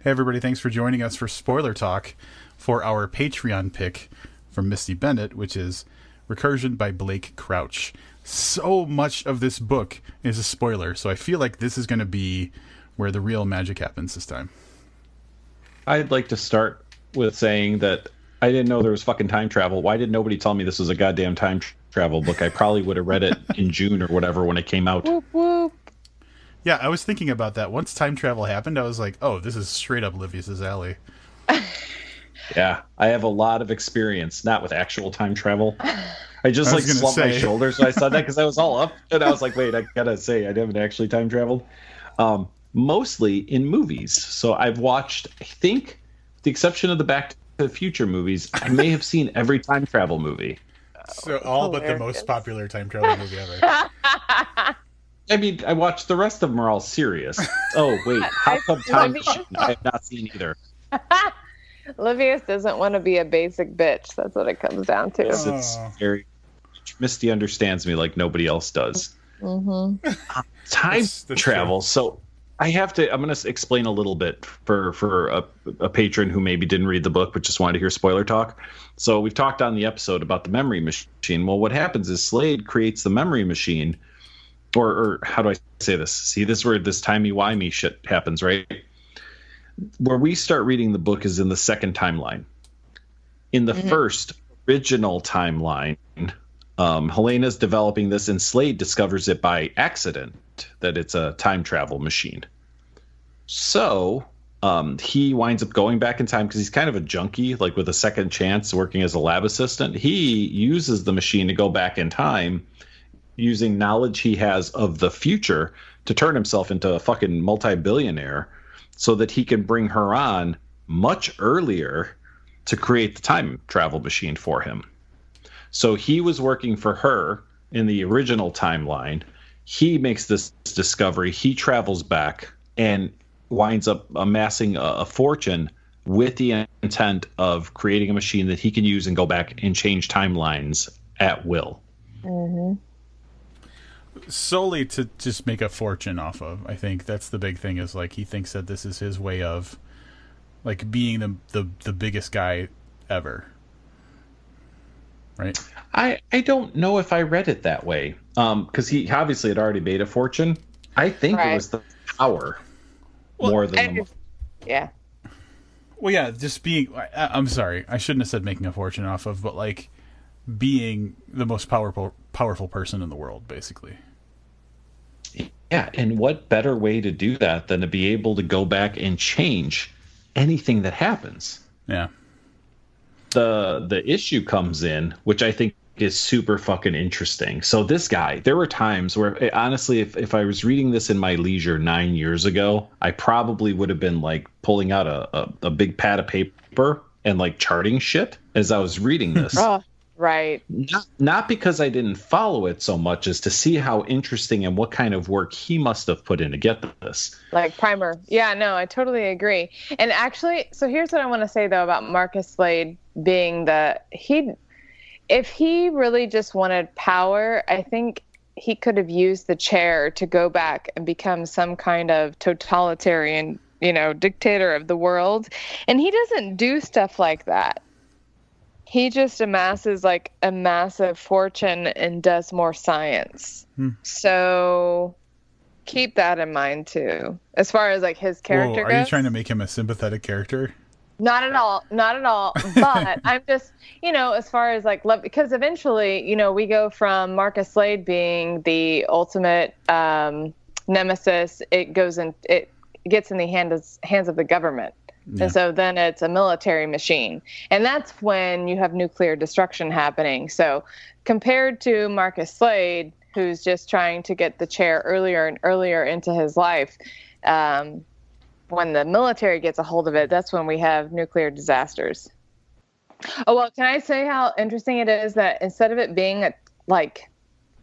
Hey everybody, thanks for joining us for Spoiler Talk for our Patreon pick from Misty Bennett, which is Recursion by Blake Crouch. So much of this book is a spoiler, so I feel like this is going to be where the real magic happens this time. I'd like to start with saying that I didn't know there was fucking time travel. Why did nobody tell me this was a goddamn time travel book? I probably would have read it in June or whatever when it came out. Whoop, whoop. Yeah, I was thinking about that. Once time travel happened, I was like, oh, this is straight up Livius' alley. Yeah, I have a lot of experience, not with actual time travel. I just slumped my shoulders when I said that because I was all up. And I was like, wait, I gotta say, I haven't actually time traveled. Mostly in movies. So I've watched, I think, with the exception of the Back to the Future movies, I may have seen every time travel movie. So all but the most popular time travel movie ever. I mean, I watched the rest of them are all serious. Oh, wait. How come Time Machine? I have not seen either. Livius doesn't want to be a basic bitch. That's what it comes down to. It's very... Misty understands me like nobody else does. Mm-hmm. Time travel. True. So I'm going to explain a little bit for a patron who maybe didn't read the book but just wanted to hear spoiler talk. So we've talked on the episode about the memory machine. Well, what happens is Slade creates the memory machine. Or how do I say this? See, this is where this timey-wimey shit happens, right? Where we start reading the book is in the second timeline. In the first original timeline, Helena's developing this, and Slade discovers it by accident that it's a time travel machine. So he winds up going back in time because he's kind of a junkie, like with a second chance working as a lab assistant. He uses the machine to go back in time using knowledge he has of the future to turn himself into a fucking multi-billionaire so that he can bring her on much earlier to create the time travel machine for him. So he was working for her in the original timeline. He makes this discovery. He travels back and winds up amassing a fortune with the intent of creating a machine that he can use and go back and change timelines at will. Mm-hmm. Solely to just make a fortune off of. I think that's the big thing, is like he thinks that this is his way of like being the biggest guy ever. Right? I don't know if I read it that way. Because he obviously had already made a fortune. I think it was the power more than yeah. Well, yeah, just being... I'm sorry. I shouldn't have said making a fortune off of, but like being the most powerful person in the world, basically. Yeah, and what better way to do that than to be able to go back and change anything that happens? Yeah. The issue comes in, which I think is super fucking interesting. So this guy, there were times where, honestly, if I was reading this in my leisure 9 years ago, I probably would have been like pulling out a big pad of paper and like charting shit as I was reading this. Oh, right. Not because I didn't follow it so much as to see how interesting and what kind of work he must have put in to get this. Like primer. Yeah, no, I totally agree. And actually, so here's what I want to say though about Marcus Slade being if he really just wanted power, I think he could have used the chair to go back and become some kind of totalitarian, dictator of the world. And he doesn't do stuff like that. He just amasses like a massive fortune and does more science. So keep that in mind too. As far as like his character goes. Are you trying to make him a sympathetic character? Not at all. But I'm just, as far as like love, because eventually, we go from Marcus Slade being the ultimate nemesis. It gets in the hands of the government. Yeah. And so then it's a military machine. And that's when you have nuclear destruction happening. So compared to Marcus Slade, who's just trying to get the chair earlier and earlier into his life, when the military gets a hold of it, that's when we have nuclear disasters. Oh, well, can I say how interesting it is that instead of it being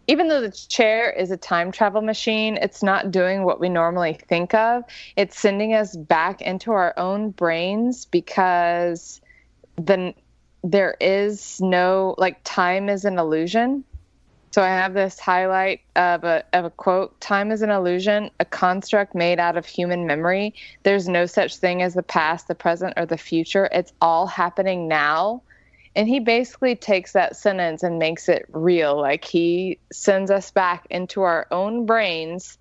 even though the chair is a time travel machine, it's not doing what we normally think of. It's sending us back into our own brains because there is no, time is an illusion. So I have this highlight of a quote. Time is an illusion, a construct made out of human memory. There's no such thing as the past, the present, or the future. It's all happening now. And he basically takes that sentence and makes it real. Like, he sends us back into our own brains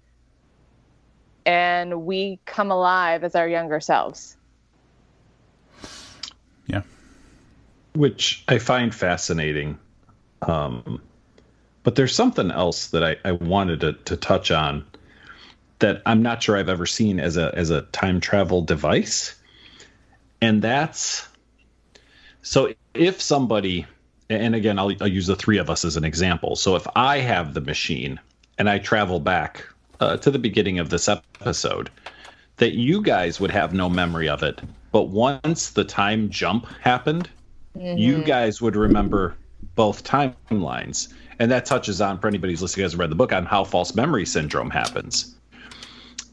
and we come alive as our younger selves. Yeah. Which I find fascinating. But there's something else that I wanted to touch on that I'm not sure I've ever seen as a time travel device. And that's, so if somebody, and again, I'll use the three of us as an example. So if I have the machine and I travel back to the beginning of this episode, that you guys would have no memory of it. But once the time jump happened, you guys would remember both timelines. And that touches on, for anybody who's listening who hasn't read the book, on how false memory syndrome happens.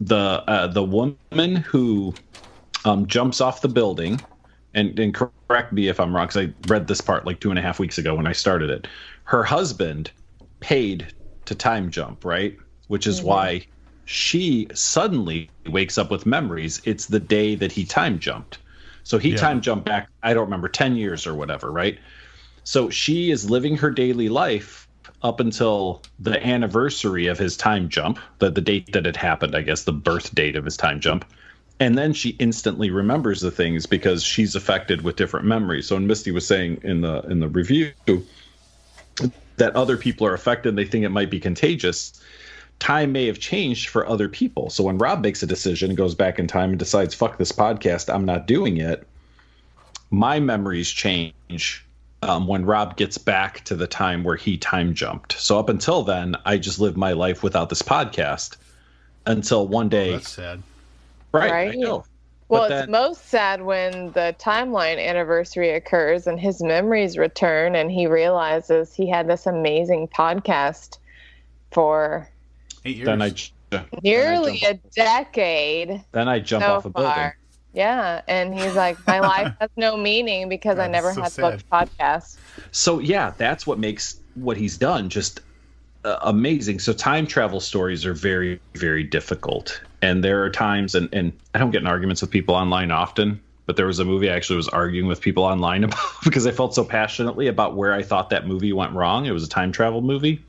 The woman who jumps off the building, and correct me if I'm wrong, because I read this part like 2.5 weeks ago when I started it. Her husband paid to time jump, right? Which is why she suddenly wakes up with memories. It's the day that he time jumped. So he time jumped back, I don't remember, 10 years or whatever, right? So she is living her daily life up until the anniversary of his time jump, the date that it happened, I guess, the birth date of his time jump. And then she instantly remembers the things because she's affected with different memories. So when Misty was saying in the review that other people are affected, they think it might be contagious, time may have changed for other people. So when Rob makes a decision and goes back in time and decides, fuck this podcast, I'm not doing it, my memories change when Rob gets back to the time where he time jumped. So up until then, I just lived my life without this podcast until one day. That's sad. Right. I know. Well, it's most sad when the timeline anniversary occurs and his memories return and he realizes he had this amazing podcast for 8 years. Nearly a decade. Then I jump off a building. Yeah, and he's like, my life has no meaning because I never had booked podcasts. So yeah, that's what makes what he's done just amazing. So time travel stories are very, very difficult. And there are times, and I don't get in arguments with people online often, but there was a movie I actually was arguing with people online about because I felt so passionately about where I thought that movie went wrong. It was a time travel movie.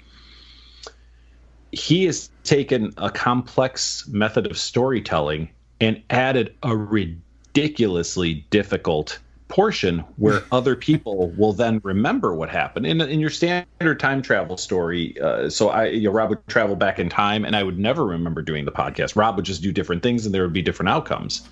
He has taken a complex method of storytelling and added a ridiculously difficult portion where other people will then remember what happened. In your standard time travel story, Rob would travel back in time, and I would never remember doing the podcast. Rob would just do different things, and there would be different outcomes.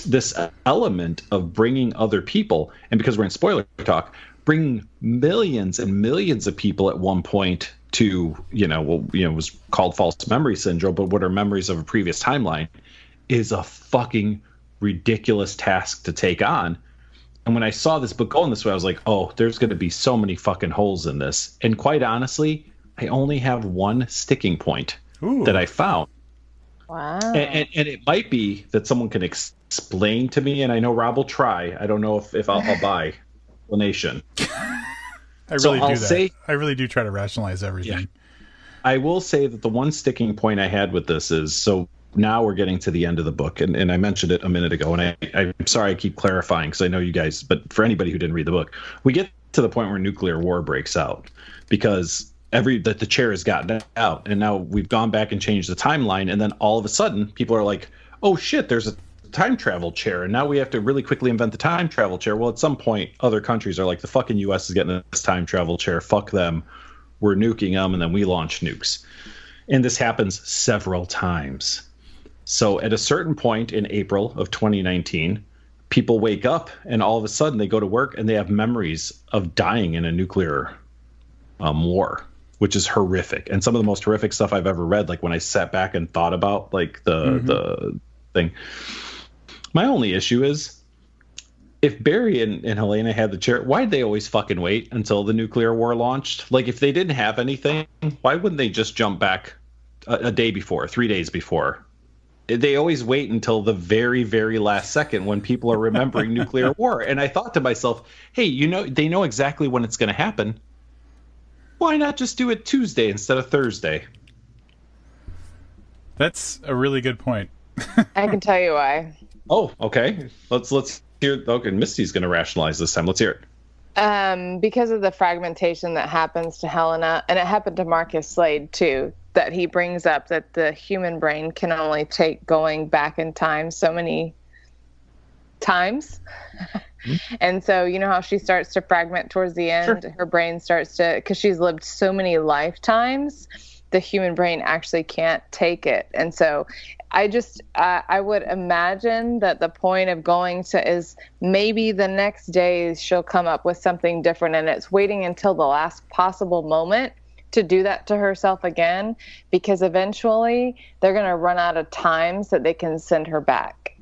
This element of bringing other people, and because we're in spoiler talk, bringing millions and millions of people at one point to, it was called false memory syndrome, but what are memories of a previous timeline, is a fucking ridiculous task to take on. And when I saw this book going this way, I was like, oh, there's going to be so many fucking holes in this. And quite honestly, I only have one sticking point that I found. Wow. And it might be that someone can explain to me, and I know Rob will try. I don't know if I'll buy explanation. I really do try to rationalize everything. Yeah. I will say that the one sticking point I had with this is, so now we're getting to the end of the book, and I mentioned it a minute ago, and I'm sorry I keep clarifying because I know you guys, but for anybody who didn't read the book, we get to the point where nuclear war breaks out because the chair has gotten out, and now we've gone back and changed the timeline, and then all of a sudden people are like, oh shit, there's a time travel chair, and now we have to really quickly invent the time travel chair. Well, at some point other countries are like, the fucking US is getting this time travel chair, fuck them, we're nuking them, and then we launch nukes. And this happens several times. So at a certain point in April of 2019, people wake up and all of a sudden they go to work and they have memories of dying in a nuclear war, which is horrific. And some of the most horrific stuff I've ever read, like when I sat back and thought about like the thing. My only issue is, if Barry and Helena had the chair, why'd they always fucking wait until the nuclear war launched? Like, if they didn't have anything, why wouldn't they just jump back a day before, 3 days before? They always wait until the very, very last second when people are remembering nuclear war. And I thought to myself, hey, they know exactly when it's going to happen. Why not just do it Tuesday instead of Thursday? That's a really good point. I can tell you why. Oh, okay. Let's hear. Okay, Misty's going to rationalize this time. Let's hear it. Because of the fragmentation that happens to Helena, and it happened to Marcus Slade too, that he brings up that the human brain can only take going back in time so many times. Mm-hmm. And so, you know how she starts to fragment towards the end? Sure. Her brain starts to, because she's lived so many lifetimes, the human brain actually can't take it. And so I would imagine that the point of going to is maybe the next day she'll come up with something different, and it's waiting until the last possible moment to do that to herself again, because eventually they're going to run out of times that they can send her back.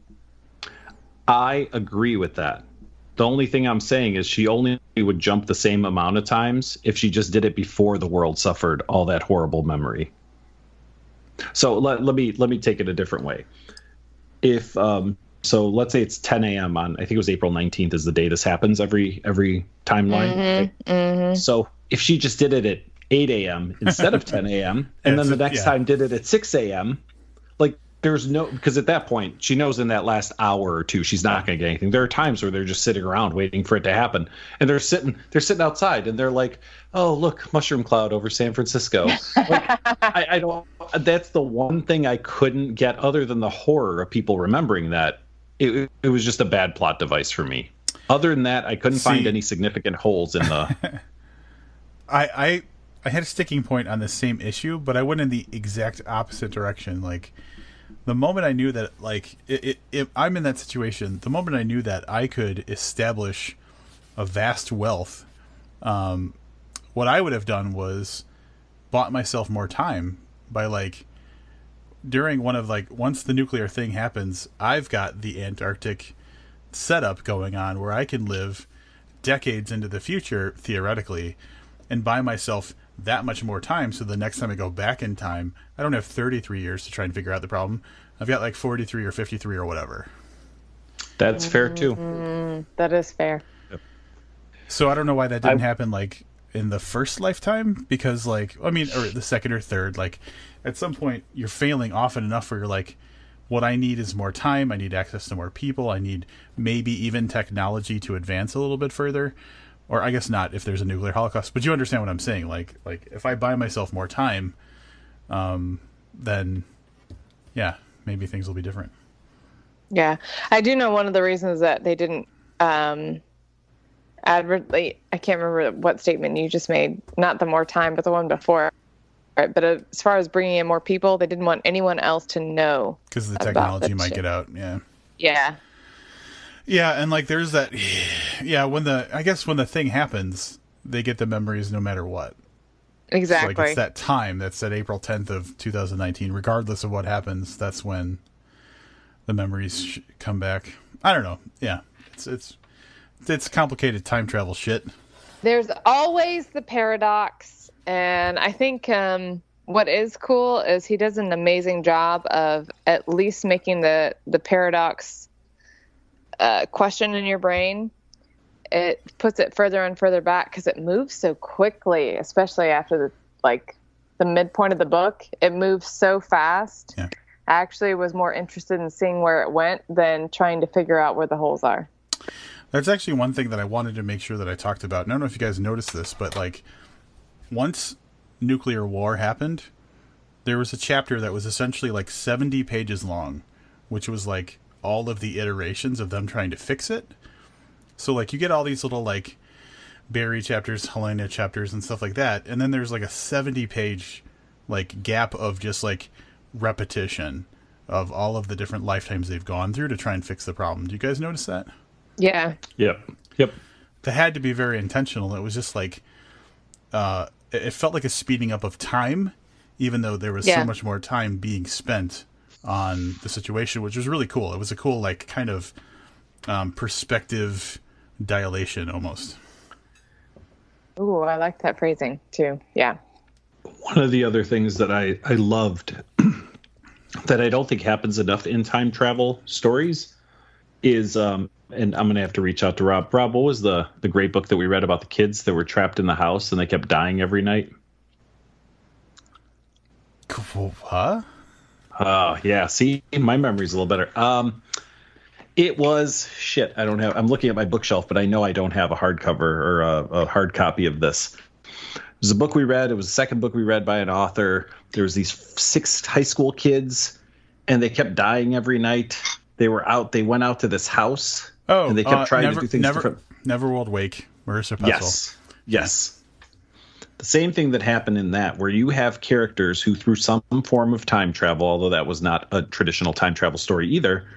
I agree with that. The only thing I'm saying is she only would jump the same amount of times if she just did it before the world suffered all that horrible memory. So let me take it a different way. If so let's say it's 10 a.m. on, I think it was April 19th is the day this happens every timeline. Mm-hmm, right? Mm-hmm. So if she just did it at 8 a.m. instead of 10 a.m. and then the next time did it at 6 a.m., like there's no, because at that point she knows in that last hour or two she's not going to get anything. There are times where they're just sitting around waiting for it to happen, and they're sitting outside and they're like, oh look, mushroom cloud over San Francisco. Like, I don't. That's the one thing I couldn't get, other than the horror of people remembering that. It was just a bad plot device for me. Other than that, I couldn't find any significant holes in the. I had a sticking point on the same issue, but I went in the exact opposite direction. Like, the moment I knew that, like, I'm in that situation, the moment I knew that I could establish a vast wealth, what I would have done was bought myself more time by, like, during one of, like, once the nuclear thing happens, I've got the Antarctic setup going on where I can live decades into the future, theoretically, and buy myself that much more time, so the next time I go back in time, I don't have 33 years to try and figure out the problem. I've got like 43 or 53 or whatever. That's fair too. That is fair. Yep. So I don't know why that didn't happen like in the first lifetime, because like, I mean, or the second or third, like at some point you're failing often enough where you're like, what I need is more time. I need access to more people. I need maybe even technology to advance a little bit further. Or I guess not if there's a nuclear holocaust, but you understand what I'm saying. Like if I buy myself more time, then yeah, maybe things will be different. Yeah, I do know one of the reasons that they didn't advertly. I can't remember what statement you just made. Not the more time, but the one before. Right, but as far as bringing in more people, they didn't want anyone else to know because the technology might get out. Yeah. Yeah. Yeah, and like there's that. Yeah, when the thing happens, they get the memories no matter what. Exactly. So like it's that time. That's at April 10th of 2019. Regardless of what happens, that's when the memories come back. I don't know. Yeah, it's complicated time travel shit. There's always the paradox, and I think what is cool is he does an amazing job of at least making the paradox. Question in your brain, it puts it further and further back because it moves so quickly, especially after the midpoint of the book. It moves so fast. Yeah. I actually was more interested in seeing where it went than trying to figure out where the holes are. That's actually one thing that I wanted to make sure that I talked about. And I don't know if you guys noticed this, but like once nuclear war happened, there was a chapter that was essentially like 70 pages long, which was like all of the iterations of them trying to fix it. So like you get all these little like Barry chapters, Helena chapters and stuff like that, and then there's like a 70-page like gap of just like repetition of all of the different lifetimes they've gone through to try and fix the problem. Do you guys notice that? Yeah. Yep. That had to be very intentional. It was just like it felt like a speeding up of time, even though there was so much more time being spent on the situation, which was really cool. It was a cool, like, kind of perspective dilation almost. Ooh, I like that phrasing too. Yeah. One of the other things that I loved that I don't think happens enough in time travel stories is and I'm gonna have to reach out to Rob. Rob, what was the great book that we read about the kids that were trapped in the house and they kept dying every night? Huh? Yeah. See, my memory's a little better. It was shit. I don't have. I'm looking at my bookshelf, but I know I don't have a hardcover or a hard copy of this. It was a book we read. It was the second book we read by an author. There was these 6 high school kids, and they kept dying every night. They went out to this house. Oh, and they kept trying to do things different. Neverworld Wake, Marissa Petzl. Yes. The same thing that happened in that, where you have characters who, through some form of time travel, although that was not a traditional time travel story either,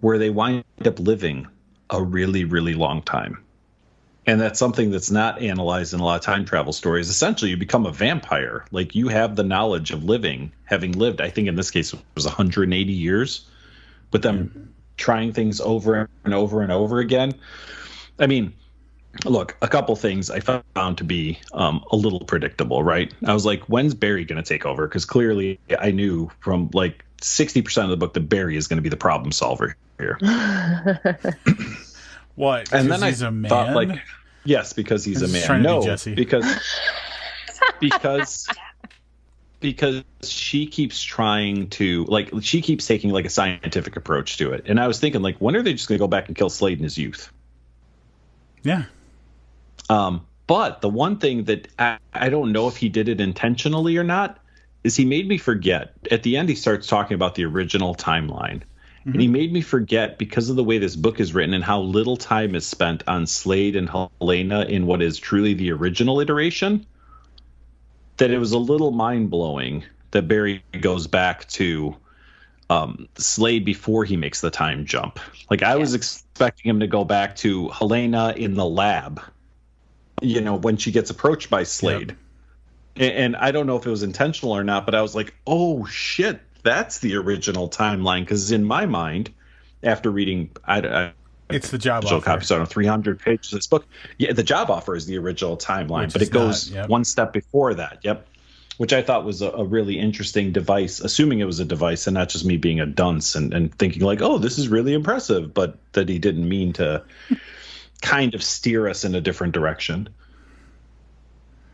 where they wind up living a really, really long time. And that's something that's not analyzed in a lot of time travel stories. Essentially, you become a vampire. Like, you have the knowledge of having lived, I think in this case, it was 180 years, with them trying things over and over and over again. I mean, look, a couple things I found to be a little predictable, right? I was like, when's Barry going to take over? Because clearly I knew from like 60% of the book that Barry is going to be the problem solver here. What? And then he's I a man? thought, like, yes, because he's a man. No, because she keeps trying to, like, she keeps taking like a scientific approach to it. And I was thinking, like, when are they just going to go back and kill Slade in his youth? Yeah. But the one thing that I don't know if he did it intentionally or not is he made me forget. At the end, he starts talking about the original timeline. Mm-hmm. And he made me forget, because of the way this book is written and how little time is spent on Slade and Helena in what is truly the original iteration, that it was a little mind-blowing that Barry goes back to Slade before he makes the time jump. Like, I was expecting him to go back to Helena in the lab, you know, when she gets approached by Slade. Yep. And I don't know if it was intentional or not, but I was like, oh shit, that's the original timeline. Because in my mind, after reading it's the job offer. Copy, so 300 pages of this book, the job offer is the original timeline, but it goes one step before that. Which I thought was a really interesting device, assuming it was a device and not just me being a dunce and thinking like, oh, this is really impressive, but that he didn't mean to kind of steer us in a different direction.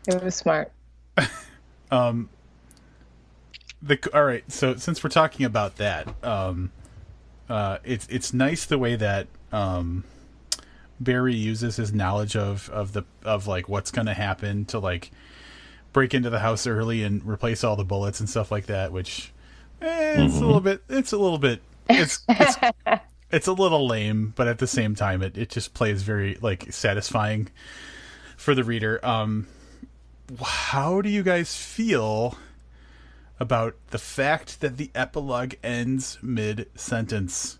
It was smart. All right, so since we're talking about that, it's nice the way that Barry uses his knowledge of like what's going to happen to like break into the house early and replace all the bullets and stuff like that, which it's a little bit it's a little lame, but at the same time it just plays very like satisfying for the reader. How do you guys feel about the fact that the epilogue ends mid-sentence?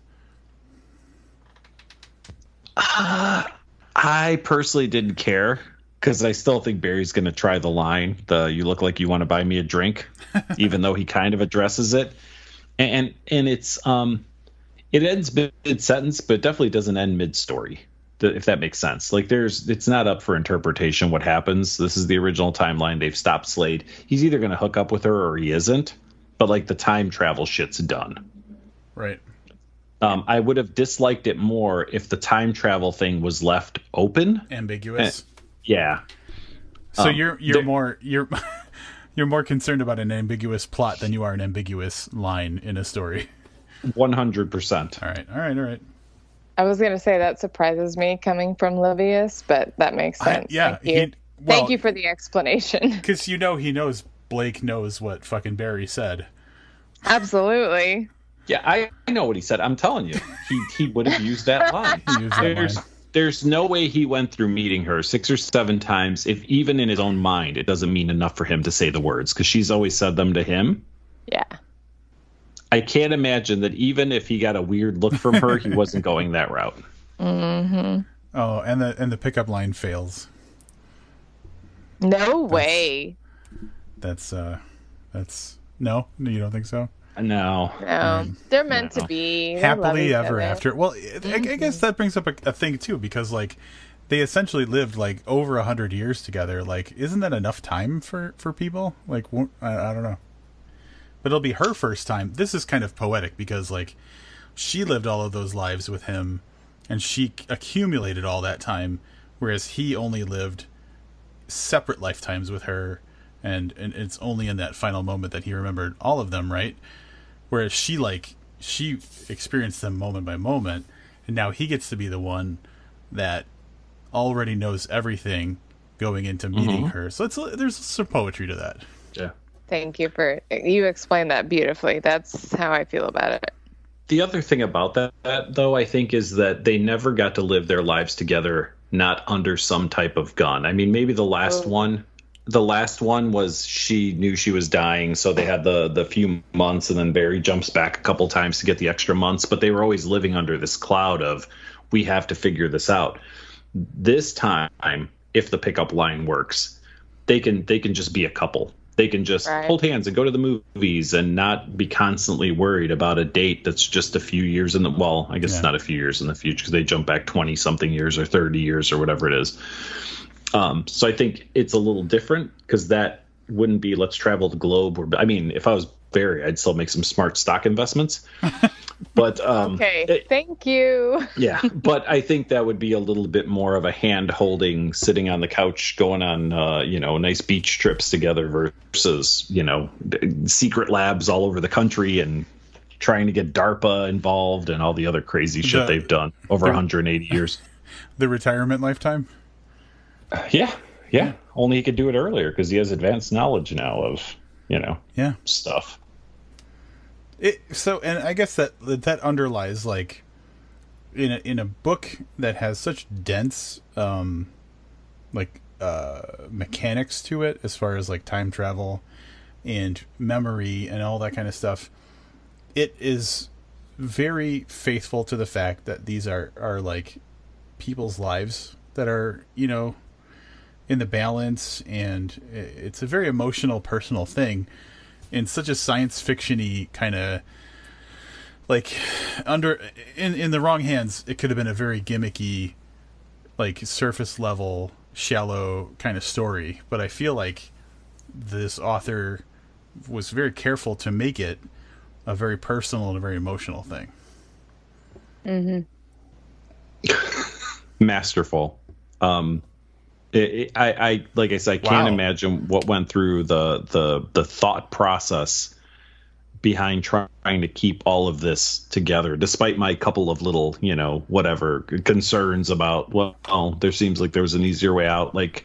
I personally didn't care, because I still think Barry's going to try the line, "You look like you want to buy me a drink," even though he kind of addresses it. And it's it ends mid-sentence, but it definitely doesn't end mid-story, if that makes sense. Like, it's not up for interpretation what happens. This is the original timeline. They've stopped Slade. He's either going to hook up with her or he isn't. But like, the time travel shit's done. Right. I would have disliked it more if the time travel thing was left open, ambiguous. Yeah. So you're more concerned about an ambiguous plot than you are an ambiguous line in a story. 100%. All right. I was going to say that surprises me coming from Livius, but that makes sense. Thank you for the explanation. Because he knows Blake knows what fucking Barry said. Absolutely. Yeah, I know what he said. I'm telling you, he would have used that line. There's no way he went through meeting her 6 or 7 times, if even in his own mind it doesn't mean enough for him to say the words, because she's always said them to him. Yeah. I can't imagine that even if he got a weird look from her, he wasn't going that route. Mm-hmm. Oh, and the pickup line fails. No way. That's no, you don't think so? No. They're meant to be. Happily ever after. Well, I guess that brings up a thing too, because like they essentially lived like over 100 years together. Like, isn't that enough time for people? Like, I don't know. But it'll be her first time. This is kind of poetic because like she lived all of those lives with him and she accumulated all that time, whereas he only lived separate lifetimes with her, and it's only in that final moment that he remembered all of them, right? Whereas she experienced them moment by moment, and now he gets to be the one that already knows everything going into meeting her. So there's some poetry to that. Yeah. Thank you you explained that beautifully. That's how I feel about it. The other thing about that, though, I think, is that they never got to live their lives together, not under some type of gun. I mean, maybe the last one was she knew she was dying, so they had the few months, and then Barry jumps back a couple times to get the extra months. But they were always living under this cloud of, we have to figure this out. This time, if the pickup line works, they can just be a couple. They can just hold hands and go to the movies and not be constantly worried about a date that's just a few years in the, well, I guess it's not a few years in the future because they jump back 20 something years or 30 years or whatever it is. So I think it's a little different because that wouldn't be let's travel the globe. I mean, if I was Barry, I'd still make some smart stock investments. But okay, thank you. Yeah, but I think that would be a little bit more of a hand holding, sitting on the couch, going on nice beach trips together versus secret labs all over the country and trying to get DARPA involved and all the other crazy shit they've done over 180 years. The retirement lifetime. Yeah. Only he could do it earlier because he has advanced knowledge now of stuff. And I guess that underlies, like, in a book that has such dense mechanics to it, as far as like time travel and memory and all that kind of stuff. It is very faithful to the fact that these are like people's lives that are in the balance, and it's a very emotional, personal thing. In such a science fiction-y kind of, like, in the wrong hands, it could have been a very gimmicky, like, surface level, shallow kind of story. But I feel like this author was very careful to make it a very personal and a very emotional thing. Masterful. I like I said, I can't imagine what went through the thought process behind trying to keep all of this together, despite my couple of little, whatever concerns about, well, there seems like there was an easier way out. Like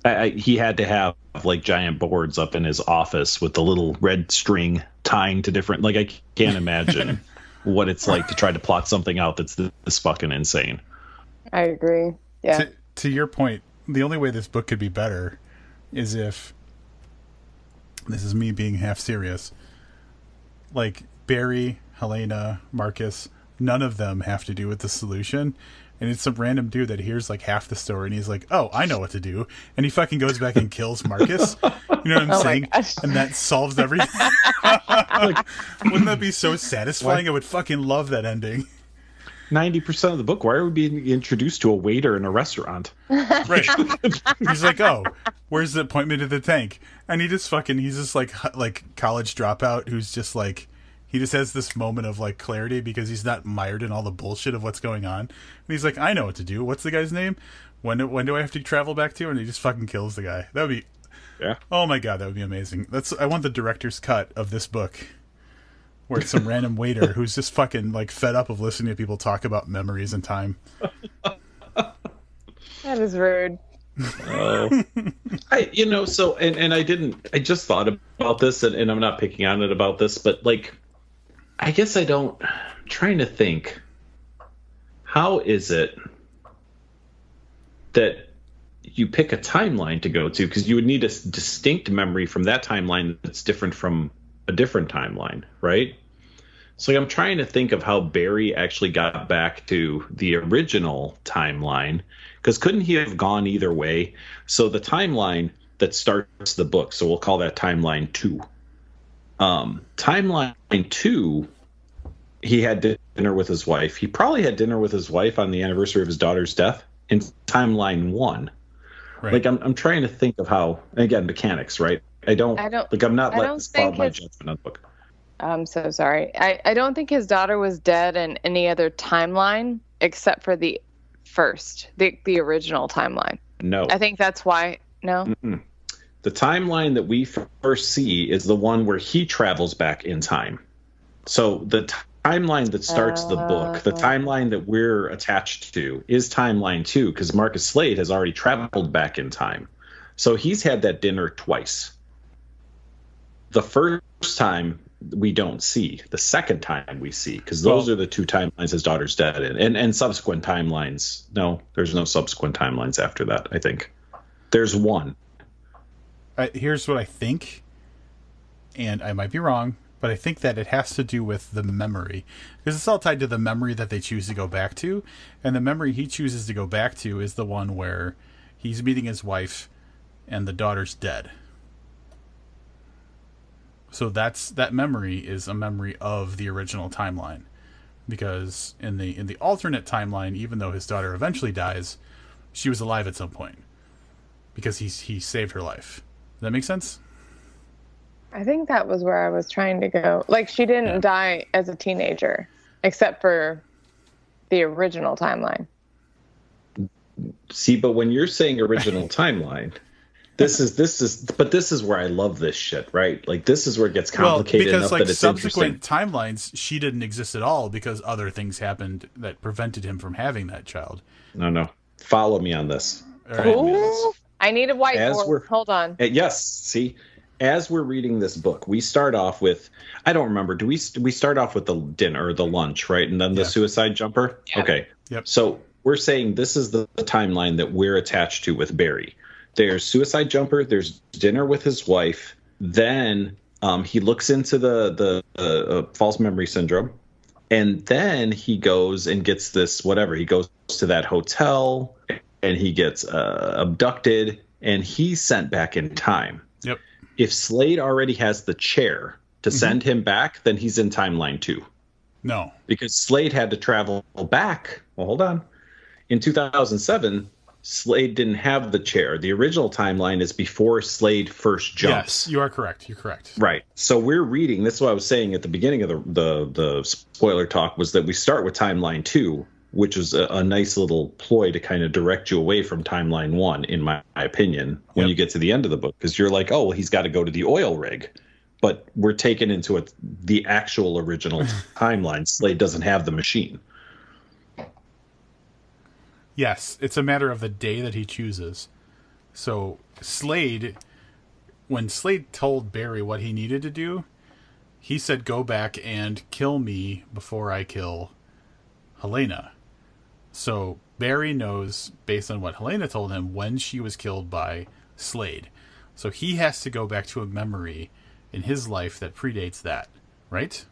he had to have like giant boards up in his office with the little red string tying to different, like, I can't imagine what it's like to try to plot something out that's this fucking insane. I agree. Yeah. To your point, the only way this book could be better is if, this is me being half serious, like Barry, Helena, Marcus, none of them have to do with the solution. And it's some random dude that hears like half the story and he's like, oh, I know what to do. And he fucking goes back and kills Marcus. You know what I'm saying? And that solves everything. Like, wouldn't that be so satisfying? I would fucking love that ending. 90% of the book, why are we being introduced to a waiter in a restaurant? Right. He's like, oh, where's the, point me to the tank? And he's just like college dropout who's just like, he just has this moment of like clarity because he's not mired in all the bullshit of what's going on. And he's like, I know what to do. What's the guy's name? When do I have to travel back to? And he just fucking kills the guy. That would be, oh my God, that would be amazing. I want the director's cut of this book, where it's some random waiter who's just fucking like fed up of listening to people talk about memories and time. That is rude. Oh, I just thought about this, and I'm not picking on it about this, but like, I guess I'm trying to think, how is it that you pick a timeline to go to? Because you would need a distinct memory from that timeline that's different from a different timeline, right? So I'm trying to think of how Barry actually got back to the original timeline, because couldn't he have gone either way? So the timeline that starts the book, so we'll call that timeline 2. Timeline 2, he had dinner with his wife. He probably had dinner with his wife on the anniversary of his daughter's death. In timeline 1, right. Like I'm trying to think of how, again, mechanics, right? I'm not letting spot my judgment on the book. I'm so sorry. I don't think his daughter was dead in any other timeline. except for the the original timeline. No. I think that's why. No. Mm-mm. The timeline that we first see is the one where he travels back in time. So the timeline that starts the book, the timeline that we're attached to, is timeline 2, because Marcus Slade has already traveled back in time. So he's had that dinner twice. The first time we don't see. The second time we see, because those are the 2 timelines his daughter's dead in. And subsequent timelines. No, there's no subsequent timelines after that, I think. There's one. Here's what I think, and I might be wrong, but I think that it has to do with the memory, because it's all tied to the memory that they choose to go back to, and the memory he chooses to go back to is the one where he's meeting his wife and the daughter's dead. So that memory is a memory of the original timeline, because in the alternate timeline, even though his daughter eventually dies, she was alive at some point because he saved her life. Does that make sense? I think that was where I was trying to go. Like, she didn't die as a teenager, except for the original timeline. See, but when you're saying original timeline, this is where I love this shit, right? Like, this is where it gets complicated enough that it's subsequent timelines, she didn't exist at all because other things happened that prevented him from having that child. No. Follow me on this. Ooh, I need a whiteboard. Hold on. Yes. See, as we're reading this book, we start off with, I don't remember. Do we start off with the dinner or the lunch, right? And then the suicide jumper? Yeah. Okay. Yep. So we're saying this is the timeline that we're attached to with Barry. There's suicide jumper. There's dinner with his wife. Then he looks into the false memory syndrome. And then he goes and gets this, whatever. He goes to that hotel and he gets abducted and he's sent back in time. Yep. If Slade already has the chair to send him back, then he's in timeline 2. No. Because Slade had to travel back. Well, hold on. In 2007, Slade didn't have the chair. The original timeline is before Slade first jumps. Yes, you are correct. You're correct. Right. So we're reading. This is what I was saying at the beginning of the spoiler talk, was that we start with timeline 2, which is a nice little ploy to kind of direct you away from timeline 1, in my opinion, when you get to the end of the book, because you're like, oh, well, he's got to go to the oil rig. But we're taken into the actual original timeline. Slade doesn't have the machine. Yes, it's a matter of the day that he chooses. So Slade, when Slade told Barry what he needed to do, he said, go back and kill me before I kill Helena. So Barry knows, based on what Helena told him, when she was killed by Slade. So he has to go back to a memory in his life that predates that, right?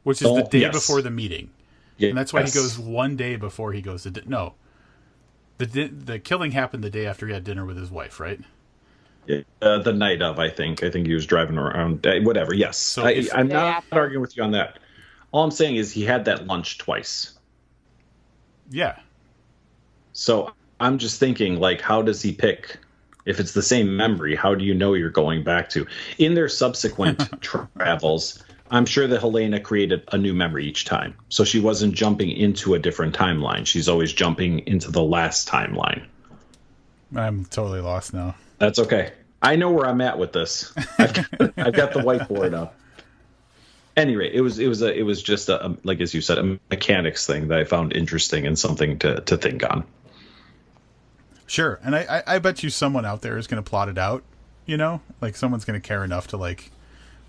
Which is the day before the meeting. Yeah, and that's why he goes one day before he goes to no. The killing happened the day after he had dinner with his wife, right? The night of, I think he was driving around. Whatever. Yes, so I'm not arguing with you on that. All I'm saying is he had that lunch twice. Yeah. So I'm just thinking, like, how does he pick? If it's the same memory, how do you know you're going back to? In their subsequent travels, I'm sure that Helena created a new memory each time. So she wasn't jumping into a different timeline. She's always jumping into the last timeline. I'm totally lost now. That's okay. I know where I'm at with this. I've got the whiteboard up. Anyway, it was just a, like, as you said, a mechanics thing that I found interesting and something to think on. Sure. And I bet you someone out there is going to plot it out, you know, like someone's going to care enough to, like,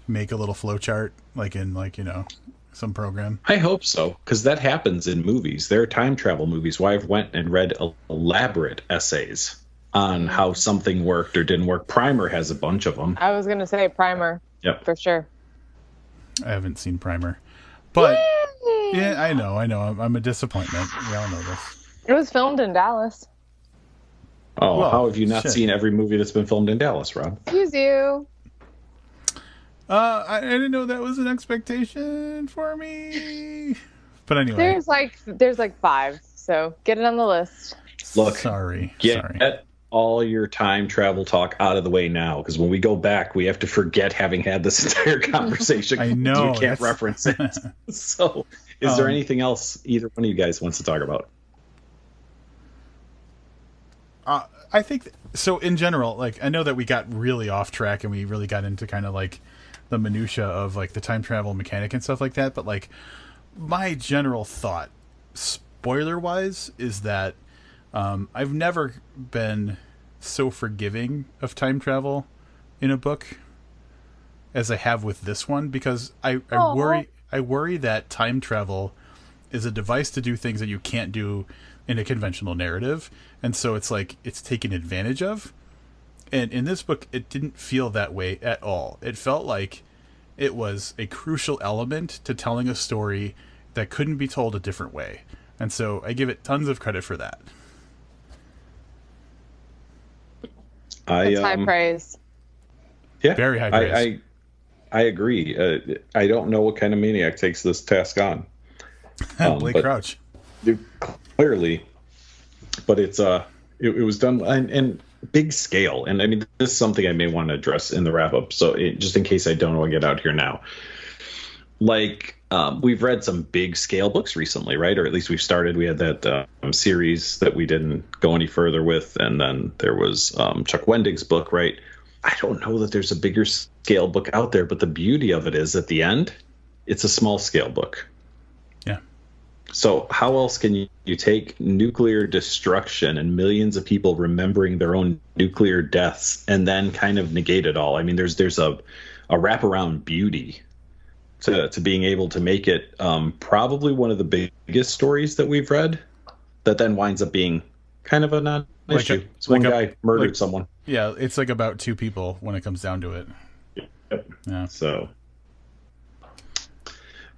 make a little flow chart, like in, like, you know, some program. I hope so, because that happens in movies. There are time travel movies where I've went and read elaborate essays on how something worked or didn't work. Primer has a bunch of them. I was going to say Primer. Yep. For sure. I haven't seen Primer. But, yeah, I know. I'm a disappointment. We all know this. It was filmed in Dallas. Oh, well, how have you not seen every movie that's been filmed in Dallas, Rob? Excuse you. I didn't know that was an expectation for me. But anyway. There's like 5, so get it on the list. Look, sorry. Get all your time travel talk out of the way now, because when we go back, we have to forget having had this entire conversation. I know. We can't reference it. So Is there anything else either one of you guys wants to talk about? I think so. In general, like I know that we got really off track and we really got into kind of like the minutia of like the time travel mechanic and stuff like that. But like my general thought, spoiler wise, is that I've never been so forgiving of time travel in a book as I have with this one, because I worry that time travel is a device to do things that you can't do in a conventional narrative, and so it's like it's taken advantage of. And in this book, it didn't feel that way at all. It felt like it was a crucial element to telling a story that couldn't be told a different way, and so I give it tons of credit for that. That's high praise. Yeah, very high praise. I agree. I don't know what kind of maniac takes this task on. Blake Crouch. Clearly, but it was done and big scale. And I mean, this is something I may want to address in the wrap up. So just in case I don't want to get out here now, like we've read some big scale books recently, right? Or at least we've started. We had that series that we didn't go any further with. And then there was Chuck Wendig's book, right? I don't know that there's a bigger scale book out there, but the beauty of it is at the end, it's a small scale book. Yeah. So how else can you take nuclear destruction and millions of people remembering their own nuclear deaths and then kind of negate it all? I mean, there's a wraparound beauty to being able to make it probably one of the biggest stories that we've read that then winds up being kind of a non-issue. One guy murdered someone. Yeah, it's like about two people when it comes down to it. Yep. Yeah. So,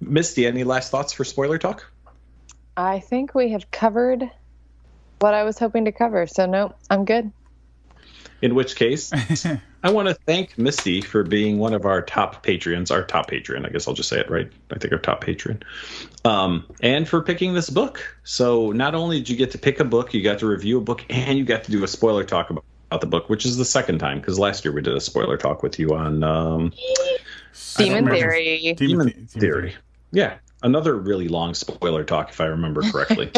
Misty, any last thoughts for spoiler talk? I think we have covered what I was hoping to cover. So, no, I'm good. In which case, I want to thank Misty for being one of our top patrons, our top patron. I guess I'll just say it right. I think our top patron. And for picking this book. So not only did you get to pick a book, you got to review a book, and you got to do a spoiler talk about the book, which is the second time, because last year we did a spoiler talk with you on Demon Theory. Demon Theory. Yeah. Another really long spoiler talk, if I remember correctly.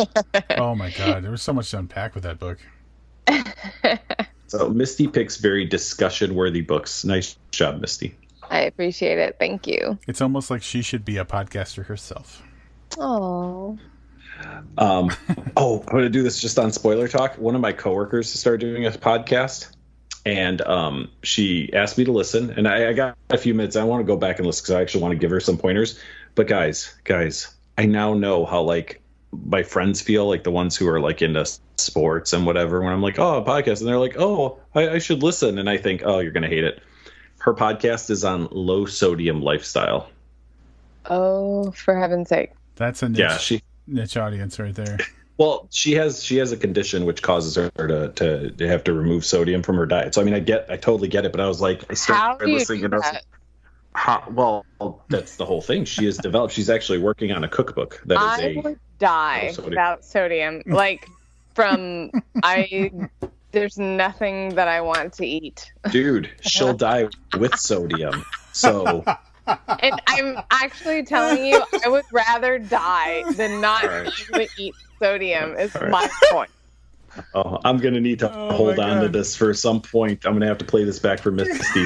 Oh, my God. There was so much to unpack with that book. So Misty picks very discussion-worthy books. Nice job, Misty. I appreciate it. Thank you. It's almost like she should be a podcaster herself. Oh. I'm going to do this just on spoiler talk. One of my coworkers started doing a podcast, and she asked me to listen. And I got a few minutes. I want to go back and listen because I actually want to give her some pointers. But guys, I now know how like my friends feel, like the ones who are like into sports and whatever, when I'm like, oh, a podcast, and they're like, oh, I should listen, and I think, oh, you're gonna hate it. Her podcast is on low sodium lifestyle. Oh, for heaven's sake. That's a niche audience right there. Well, she has a condition which causes her to have to remove sodium from her diet. So I mean, I totally get it, but I was like, I started listening and I was like, well, that's the whole thing. She has developed. She's actually working on a cookbook that is I would die without sodium. Like there's nothing that I want to eat. Dude, she'll die with sodium. So. And I'm actually telling you, I would rather die than not even eat sodium. Is my point. Oh, I'm gonna need to hold on to this for some point. I'm gonna have to play this back for Misty.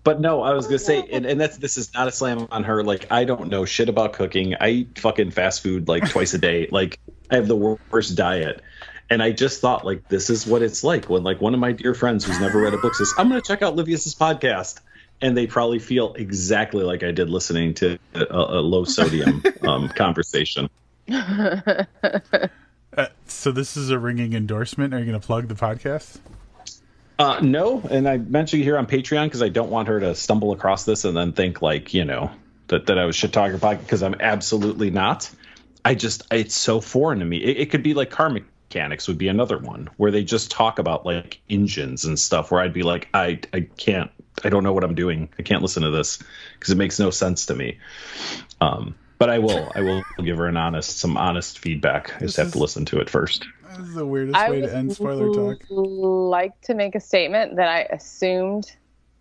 But no, I was gonna say, and this is not a slam on her. Like, I don't know shit about cooking. I eat fucking fast food like twice a day. Like, I have the worst diet. And I just thought, like, this is what it's like when, like, one of my dear friends who's never read a book says, I'm gonna check out Livius's podcast. And they probably feel exactly like I did listening to a low sodium conversation. So this is a ringing endorsement. Are you going to plug the podcast? No, and I mentioned it here on Patreon because I don't want her to stumble across this and then think like, you know, that I was shit talking about, because I'm absolutely not. It's so foreign to me. It could be like car mechanics would be another one where they just talk about like engines and stuff where I'd be like, I can't. I don't know what I'm doing. I can't listen to this because it makes no sense to me. But I will give her some honest feedback. I just have to listen to it first. This is the weirdest way to end spoiler talk. Like to make a statement that I assumed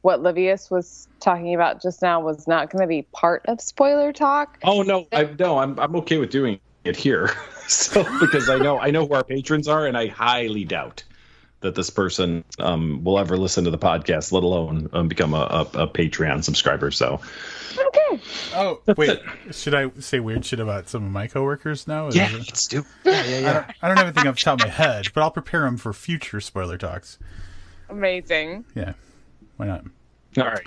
what Livius was talking about just now was not going to be part of spoiler talk. Oh no, I'm okay with doing it here. So because I know who our patrons are, and I highly doubt that this person will ever listen to the podcast, let alone become a Patreon subscriber. So okay. Oh wait, should I say weird shit about some of my coworkers now? Yeah, let's do. Yeah. I don't have anything off the top of my head, but I'll prepare them for future spoiler talks. Amazing. Yeah, why not? All right.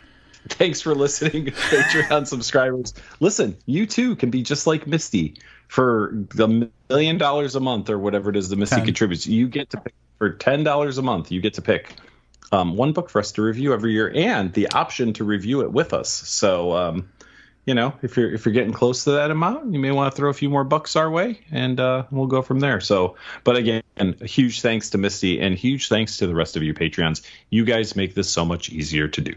Thanks for listening, Patreon subscribers. Listen, you too can be just like Misty for the $1 million a month or whatever it is that Misty contributes. You get to pick for $10 a month. You get to pick one book for us to review every year, and the option to review it with us. So, if you're getting close to that amount, you may want to throw a few more bucks our way, and we'll go from there. So, but again, a huge thanks to Misty, and huge thanks to the rest of you Patreons. You guys make this so much easier to do.